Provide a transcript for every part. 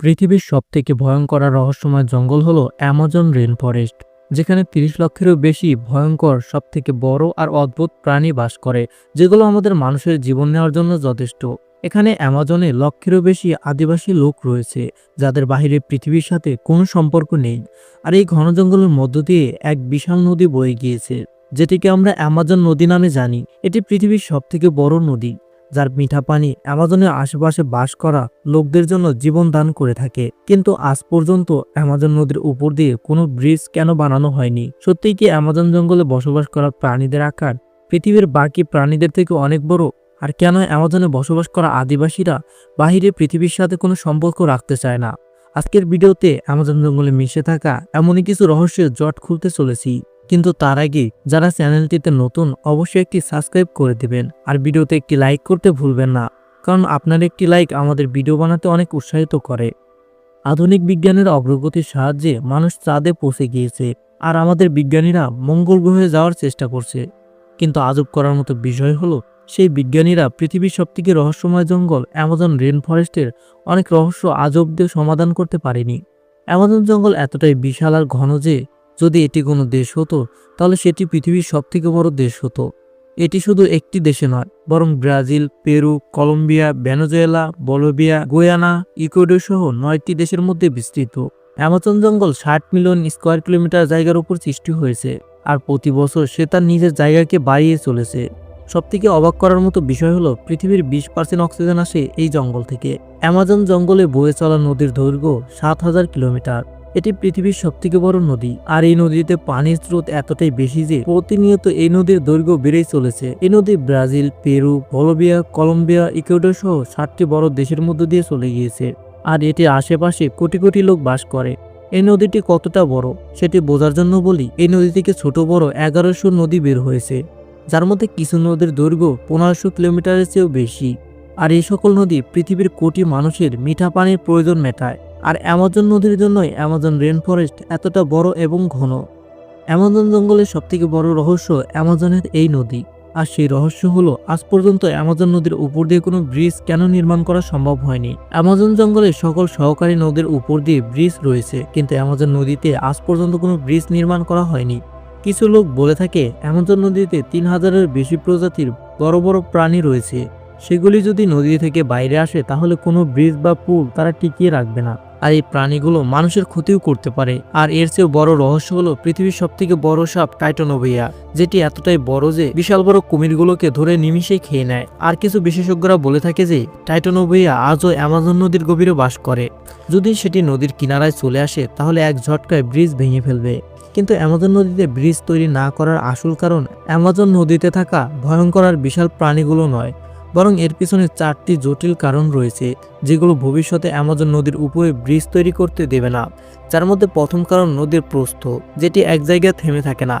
পৃথিবীর সবথেকে ভয়ঙ্কর আর রহস্যময় জঙ্গল হলো অ্যামাজন রেন ফরেস্ট, যেখানে ৩০ লক্ষেরও বেশি ভয়ঙ্কর সবথেকে বড় আর অদ্ভুত প্রাণী বাস করে, যেগুলো আমাদের মানুষের জীবন নেওয়ার জন্য যথেষ্ট। এখানে অ্যামাজনে লক্ষেরও বেশি আদিবাসী লোক রয়েছে, যাদের বাহিরে পৃথিবীর সাথে কোনো সম্পর্ক নেই। আর এই ঘন জঙ্গলের মধ্য দিয়ে এক বিশাল নদী বয়ে গিয়েছে, যেটিকে আমরা অ্যামাজন নদী নামে জানি। এটি পৃথিবীর সবথেকে বড় নদী, যার মিঠা পানি অ্যামাজনের আশেপাশে বাস করা লোকদের জন্য জীবন দান করে থাকে। কিন্তু আজ পর্যন্ত অ্যামাজন নদীর উপর দিয়ে কোনো ব্রিজ কেন বানানো হয়নি? সত্যিই কি অ্যামাজন জঙ্গলে বসবাস করা প্রাণীদের আকার পৃথিবীর বাকি প্রাণীদের থেকে অনেক বড়? আর কেন অ্যামাজনে বসবাস করা আদিবাসীরা বাহিরে পৃথিবীর সাথে কোনো সম্পর্ক রাখতে চায় না? আজকের ভিডিওতে অ্যামাজন জঙ্গলে মিশে থাকা এমনই কিছু রহস্যের জট খুলতে চলেছি। কিন্তু তার আগে যারা চ্যানেলটিতে নতুন, অবশ্যই একটি সাবস্ক্রাইব করে দিবেন আর ভিডিওতে একটি লাইক করতে ভুলবেন না, কারণ আপনার একটি লাইক আমাদের ভিডিও বানাতে অনেক উৎসাহিত করে। আধুনিক বিজ্ঞানের অগ্রগতির সাহায্যে মানুষ চাঁদে পৌঁছে গিয়েছে, আর আমাদের বিজ্ঞানীরা মঙ্গল গ্রহে যাওয়ার চেষ্টা করছে। কিন্তু আজব করার মতো বিষয় হলো, সেই বিজ্ঞানীরা পৃথিবীর সবথেকে রহস্যময় জঙ্গল অ্যামাজন রেন ফরেস্টের অনেক রহস্য আজ অব্দি সমাধান করতে পারেনি। অ্যামাজন জঙ্গল এতটাই বিশাল আর ঘন যে যদি এটি কোনো দেশ হতো, তাহলে সেটি পৃথিবীর সবথেকে বড় দেশ হতো। এটি শুধু একটি দেশে নয়, বরং Brazil, Peru, Colombia, Venezuela, Bolivia, Guyana, Ecuador সহ ৯টি দেশের মধ্যে বিস্তৃত। অ্যামাজন জঙ্গল ৬০ মিলিয়ন স্কোয়ার কিলোমিটার জায়গার উপর সৃষ্টি হয়েছে, আর প্রতি বছর সে তার নিজের জায়গাকে বাড়িয়ে চলেছে। সবথেকে অবাক করার মতো বিষয় হলো, পৃথিবীর ২০% অক্সিজেন আসে এই জঙ্গল থেকে। অ্যামাজন জঙ্গলে বয়ে চলা নদীর দৈর্ঘ্য ৭,০০০ কিলোমিটার। এটি পৃথিবীর সবথেকে বড় নদী, আর এই নদীতে পানির স্রোত এতটাই বেশি যে প্রতিনিয়ত এই নদীর দৈর্ঘ্য বেড়েই চলেছে। এই নদী Brazil, Peru, Bolivia, Colombia, Ecuador সহ ৭টি বড় দেশের মধ্য দিয়ে চলে গিয়েছে, আর এটির আশেপাশে কোটি কোটি লোক বাস করে। এই নদীটি কতটা বড় সেটি বোঝার জন্য বলি, এই নদী থেকে ছোট বড় ১১০০ নদী বের হয়েছে, যার মধ্যে কিছু নদীর দৈর্ঘ্য ১৫০০ কিলোমিটারের চেয়েও বেশি। আর এই সকল নদী পৃথিবীর কোটি মানুষের মিঠা পানির প্রয়োজন মেটায়। আর অ্যামাজন নদীর জন্যই অ্যামাজন রেন ফরেস্ট এতটা বড় এবং ঘন। অ্যামাজন জঙ্গলের সবথেকে বড় রহস্য অ্যামাজনের এই নদী। আর সেই রহস্য হলো, আজ পর্যন্ত অ্যামাজন নদীর উপর দিয়ে কোনো ব্রিজ কেন নির্মাণ করা সম্ভব হয়নি। অ্যামাজন জঙ্গলের সকল সহকারী নদীর উপর দিয়ে ব্রিজ রয়েছে, কিন্তু অ্যামাজন নদীতে আজ পর্যন্ত কোনো ব্রিজ নির্মাণ করা হয়নি। কিছু লোক বলে থাকে অ্যামাজন নদীতে ৩,০০০-এর বেশি প্রজাতির বড় বড় প্রাণী রয়েছে। সেগুলি যদি নদী থেকে বাইরে আসে, তাহলে কোনো ব্রিজ বা পুল তারা টিকিয়ে রাখবে না, আর এই প্রাণীগুলো মানুষের ক্ষতিও করতে পারে। আর এর চেয়েও বড় রহস্য হলো, পৃথিবীর সবথেকে বড় সাপ টাইটানোভিয়া, যেটি এতটাই বড় যে বিশাল বড় কুমিরগুলোকে ধরে নিমিষেই খেয়ে নেয়। আর কিছু বিশেষজ্ঞরা বলে থাকে যে টাইটানোভিয়া আজও অ্যামাজন নদীর গভীরে বাস করে। যদি সেটি নদীর কিনারায় চলে আসে, তাহলে এক ঝটকায় ব্রিজ ভেঙে ফেলবে। কিন্তু অ্যামাজন নদীতে ব্রিজ তৈরি না করার আসল কারণ অ্যামাজন নদীতে থাকা ভয়ঙ্কর আর বিশাল প্রাণীগুলো নয়, বরং এর পিছনে ৪টি জটিল কারণ রয়েছে, যেগুলো ভবিষ্যতে অ্যামাজন নদীর উপরে ব্রিজ তৈরি করতে দেবে না। যার মধ্যে প্রথম কারণ নদীর প্রস্থ, যেটি এক জায়গায় থেমে থাকে না।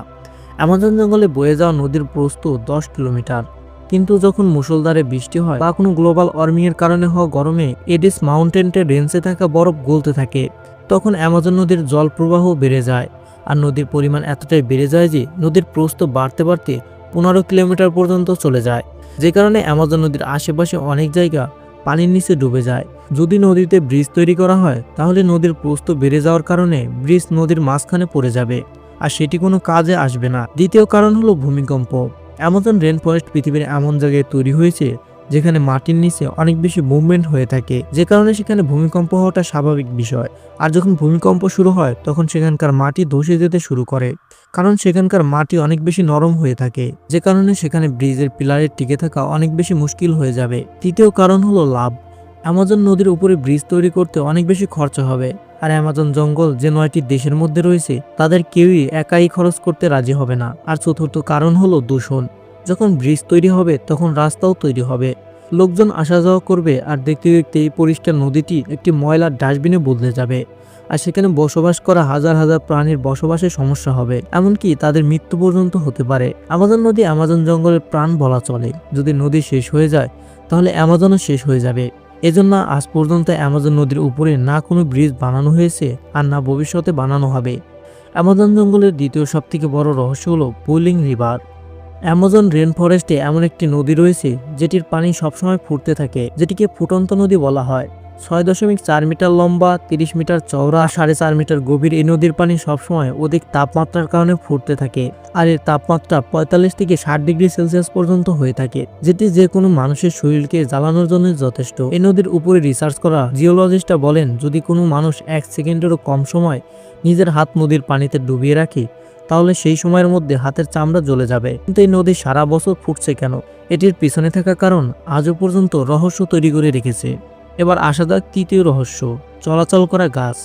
অ্যামাজন জঙ্গলে বয়ে যাওয়া নদীর প্রস্থ ১০ কিলোমিটার, কিন্তু যখন মুষলধারে বৃষ্টি হয় বা কোনো গ্লোবাল ওয়ার্মিং এর কারণে হওয়া গরমে এডিস মাউন্টেনের রেঞ্জে থাকা বরফ গলতে থাকে, তখন অ্যামাজন নদীর জল প্রবাহ বেড়ে যায়। আর নদীর পরিমাণ এতটাই বেড়ে যায় যে নদীর প্রস্থ বাড়তে বাড়তে ১৫ কিলোমিটার পর্যন্ত চলে যায়, যে কারণে অ্যামাজন নদীর আশেপাশে অনেক জায়গা পানির নিচে ডুবে যায়। যদি নদীতে ব্রিজ তৈরি করা হয়, তাহলে নদীর প্রস্থ বেড়ে যাওয়ার কারণে ব্রিজ নদীর মাঝখানে পড়ে যাবে, আর সেটি কোনো কাজে আসবে না। দ্বিতীয় কারণ হলো ভূমিকম্প। অ্যামাজন রেন ফরেস্ট পৃথিবীর এমন জায়গায় তৈরি হয়েছে যেখানে মাটির নিচে অনেক বেশি মুভমেন্ট হয়ে থাকে, যে কারণে সেখানে ভূমিকম্প হওয়াটা স্বাভাবিক বিষয়। আর যখন ভূমিকম্প শুরু হয়, তখন সেখানকার মাটি ধসে যেতে শুরু করে, কারণ সেখানকার মাটি অনেক বেশি নরম হয়ে থাকে, যে কারণে সেখানে ব্রিজের পিলারে টিকে থাকা অনেক বেশি মুশকিল হয়ে যাবে। তৃতীয় কারণ হলো লাভ। অ্যামাজন নদীর উপরে ব্রিজ তৈরি করতে অনেক বেশি খরচা হবে, আর অ্যামাজন জঙ্গল যে ৯টি দেশের মধ্যে রয়েছে, তাদের কেউই একাই খরচ করতে রাজি হবে না। আর চতুর্থ কারণ হলো দূষণ। যখন ব্রিজ তৈরি হবে, তখন রাস্তাও তৈরি হবে, লোকজন আসা যাওয়া করবে, আর দেখতে দেখতে এই পরিষ্কার নদীটি একটি ময়লার ডাস্টবিনে বদলে যাবে, আর সেখানে বসবাস করা হাজার হাজার প্রাণীর বসবাসের সমস্যা হবে, এমনকি তাদের মৃত্যু পর্যন্ত হতে পারে। অ্যামাজন নদী অ্যামাজন জঙ্গলের প্রাণ বলা চলে। যদি নদী শেষ হয়ে যায়, তাহলে অ্যামাজনও শেষ হয়ে যাবে। এজন্য আজ পর্যন্ত অ্যামাজন নদীর উপরে না কোনো ব্রিজ বানানো হয়েছে, আর না ভবিষ্যতে বানানো হবে। অ্যামাজন জঙ্গলের দ্বিতীয় সবথেকে বড় রহস্য হলো বোইলিং রিভার। অ্যামাজন রেন ফরেস্টে এমন একটি নদী রয়েছে যেটির পানি সবসময় ফুটতে থাকে, যেটিকে ফুটন্ত নদী বলা হয়। 6.4 মিটার লম্বা, 30 মিটার চওড়া, 4.5 মিটার গভীর এই নদীর পানি সবসময় অধিক তাপমাত্রার কারণে ফুটতে থাকে। আর এর তাপমাত্রা 45 থেকে 60 ডিগ্রি সেলসিয়াস পর্যন্ত হয়ে থাকে, যেটি যে কোনো মানুষের শরীরকে জ্বালানোর জন্য যথেষ্ট। এই নদীর উপরে রিসার্চ করা জিওলজিস্টরা বলেন, যদি কোনো মানুষ 1 সেকেন্ডেরও কম সময় নিজের হাত নদীর পানিতে ডুবিয়ে রাখে, তাহলে সেই সময়ের মধ্যে হাতের চামড়া জ্বলে যাবে। কিন্তু এই নদী সারা বছর ফুটছে কেন? এটির পিছনে থাকা কারণ আজও পর্যন্ত রহস্য তৈরি করে রেখেছে। এবার আসা যাক তৃতীয় রহস্য, চলাচল করা গাছ।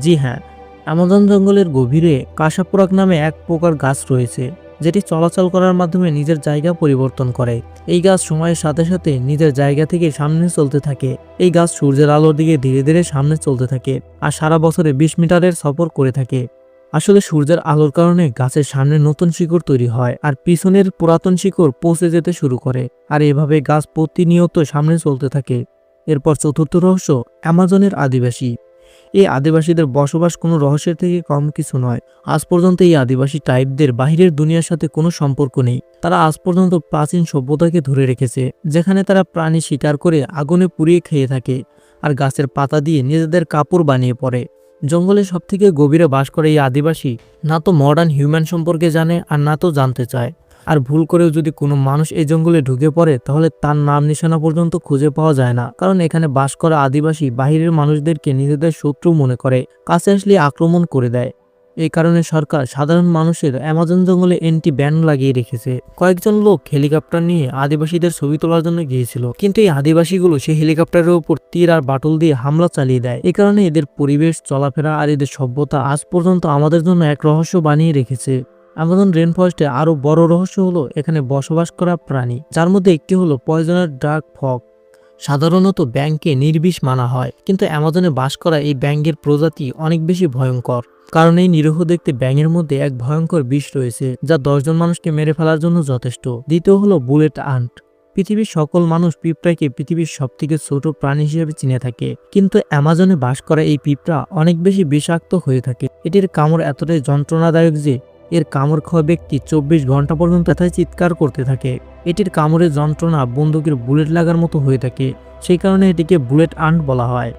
জি হ্যাঁ, অ্যামাজন জঙ্গলের গভীরে কাসাপুরাক নামে এক প্রকার গাছ রয়েছে, যেটি চলাচল করার মাধ্যমে নিজের জায়গা পরিবর্তন করে। এই গাছ সময়ের সাথে সাথে নিজের জায়গা থেকে সামনে চলতে থাকে। এই গাছ সূর্যের আলোর দিকে ধীরে ধীরে সামনে চলতে থাকে আর সারা বছরে 20 মিটারের সফর করে থাকে। আসলে সূর্যের আলোর কারণে গাছের সামনে নতুন শিকড় তৈরি হয় আর পিছনের পুরাতন শিকড় পচে যেতে শুরু করে, আর এভাবে গাছ প্রতিনিয়ত সামনে চলতে থাকে। এরপর চতুর্থ রহস্য, অ্যামাজনের আদিবাসী। এই আদিবাসীদের বসবাস কোনো রহস্যের থেকে কম কিছু নয়। আজ পর্যন্ত এই আদিবাসী ট্রাইবদের বাহিরের দুনিয়ার সাথে কোনো সম্পর্ক নেই। তারা আজ পর্যন্ত প্রাচীন সভ্যতাকে ধরে রেখেছে, যেখানে তারা প্রাণী শিকার করে আগুনে পুড়িয়ে খেয়ে থাকে আর গাছের পাতা দিয়ে নিজেদের কাপড় বানিয়ে পরে। জঙ্গলের সবথেকে গভীরে বাস করে এই আদিবাসী না তো মডার্ন হিউম্যান সম্পর্কে জানে আর না তো জানতে চায়। আর ভুল করেও যদি কোনো মানুষ এই জঙ্গলে ঢুকে পড়ে, তাহলে তার নাম নিশানা পর্যন্ত খুঁজে পাওয়া যায় না, কারণ এখানে বাস করা আদিবাসী বাহিরের মানুষদেরকে নিজেদের শত্রু মনে করে, কাছে আসলে আক্রমণ করে দেয়। এই কারণে সরকার সাধারণ মানুষের অ্যামাজন জঙ্গলে এন্টি ব্যান লাগিয়ে রেখেছে। কয়েকজন লোক হেলিকপ্টার নিয়ে আদিবাসীদের ছবি তোলার জন্য গিয়েছিল, কিন্তু এই আদিবাসীগুলো সেই হেলিকপ্টারের উপর তীর আর বাটুল দিয়ে হামলা চালিয়ে দেয়। এই কারণে এদের পরিবেশ, চলাফেরা আর এদের সভ্যতা আজ পর্যন্ত আমাদের জন্য এক রহস্য বানিয়ে রেখেছে। অ্যামাজন রেন ফরেস্টে আরও বড় রহস্য হলো এখানে বসবাস করা প্রাণী, যার মধ্যে একটি হলো পয়জনাস ডার্ক ফগ। সাধারণত ব্যাঙকে নির্বিষ মানা হয়, কিন্তু অ্যামাজনে বাস করা এই ব্যাঙের প্রজাতি অনেক বেশি ভয়ঙ্কর, কারণ এই নিরীহ দেখতে ব্যাঙের মধ্যে এক ভয়ঙ্কর বিষ রয়েছে, যা 10 জন মানুষকে মেরে ফেলার জন্য যথেষ্ট। দ্বিতীয় হলো বুলেট আন্ট। পৃথিবীর সকল মানুষ পিঁপড়াকে পৃথিবীর সবথেকে ছোট প্রাণী হিসেবে চিনে থাকে, কিন্তু অ্যামাজনে বাস করা এই পিঁপড়া অনেক বেশি বিষাক্ত হয়ে থাকে। এটির কামড় এতটাই যন্ত্রণাদায়ক যে এর কামড় খাওয়া ব্যক্তি 24 ঘন্টা পর্যন্ত ব্যথায় চিৎকার করতে থাকে। এটির কামড়ের যন্ত্রণা বন্দুকের বুলেট লাগার মতো হয়ে থাকে, সেই কারণে এটিকে বুলেট আন্ট বলা হয়।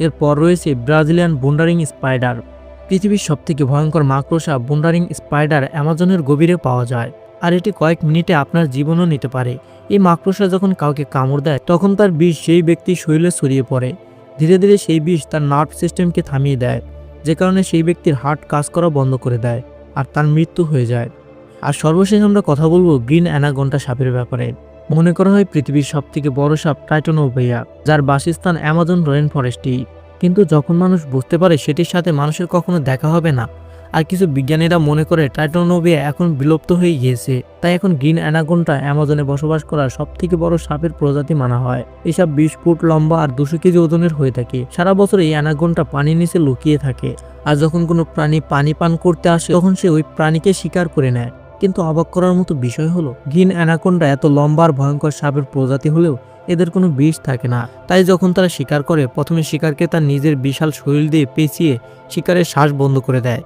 এরপর রয়েছে ব্রাজিলিয়ান বুন্ডারিং স্পাইডার। পৃথিবীর সবথেকে ভয়ঙ্কর মাকড়সা বুন্ডারিং স্পাইডার অ্যামাজনের গভীরে পাওয়া যায়, আর এটি কয়েক মিনিটে আপনার জীবনও নিতে পারে। এই মাকড়সা যখন কাউকে কামড় দেয়, তখন তার বিষ সেই ব্যক্তির শরীরে ছড়িয়ে পড়ে। ধীরে ধীরে সেই বিষ তার নার্ভ সিস্টেমকে থামিয়ে দেয়, যে কারণে সেই ব্যক্তির হার্ট কাজ করা বন্ধ করে দেয় আর তার মৃত্যু হয়ে যায়। আর সর্বশেষ আমরা কথা বলবো গ্রিন অ্যানাকোন্ডা সাপের ব্যাপারে। মনে করা হয় পৃথিবীর সবথেকে বড় সাপ টাইটানোপিয়া, যার বাসস্থান অ্যামাজন রেন ফরেস্টেই। কিন্তু যখন মানুষ বুঝতে পারে সেটির সাথে মানুষের কখনো দেখা হবে না, আর কিছু বিজ্ঞানীরা মনে করে টাইটানোপিয়া এখন বিলুপ্ত হয়ে গিয়েছে, তাই এখন গ্রিন অ্যানাকোন্ডা অ্যামাজনে বসবাস করা সবথেকে বড় সাপের প্রজাতি মানা হয়। এই সাপ 20 ফুট লম্বা আর 200 কেজি ওজনের হয়ে থাকে। সারা বছর এই অ্যানাকোন্ডা পানির নিচে লুকিয়ে থাকে, আর যখন কোনো প্রাণী পানি পান করতে আসে, তখন সে ওই প্রাণীকে শিকার করে নেয়। কিন্তু অবাক করার মতো বিষয় হলো, গ্রিন অ্যানাকোন্ডা এত লম্বা আর ভয়ঙ্কর সাপের প্রজাতি হলেও এদের কোনো বিষ থাকে না। তাই যখন তারা শিকার করে, প্রথমে শিকারকে তার নিজের বিশাল শরীর দিয়ে পেঁচিয়ে শিকারের শ্বাস বন্ধ করে দেয়।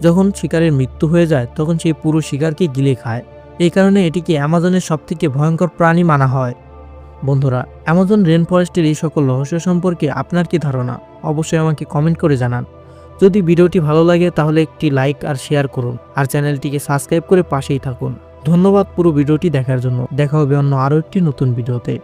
যখন শিকারের মৃত্যু হয়ে যায়, তখন সেই পুরো শিকারকে গিলে খায়। এই কারণে এটিকে অ্যামাজনের সবথেকে ভয়ঙ্কর প্রাণী মানা হয়। বন্ধুরা, অ্যামাজন রেন ফরেস্টের এই সকল রহস্য সম্পর্কে আপনার কি ধারণা? অবশ্যই আমাকে কমেন্ট করে জানান। যদি ভিডিওটি ভালো লাগে তাহলে একটি লাইক আর শেয়ার করুন, আর চ্যানেলটিকে সাবস্ক্রাইব করে পাশেই থাকুন। ধন্যবাদ পুরো ভিডিওটি দেখার জন্য। দেখা হবে অন্য আরও একটি নতুন ভিডিওতে।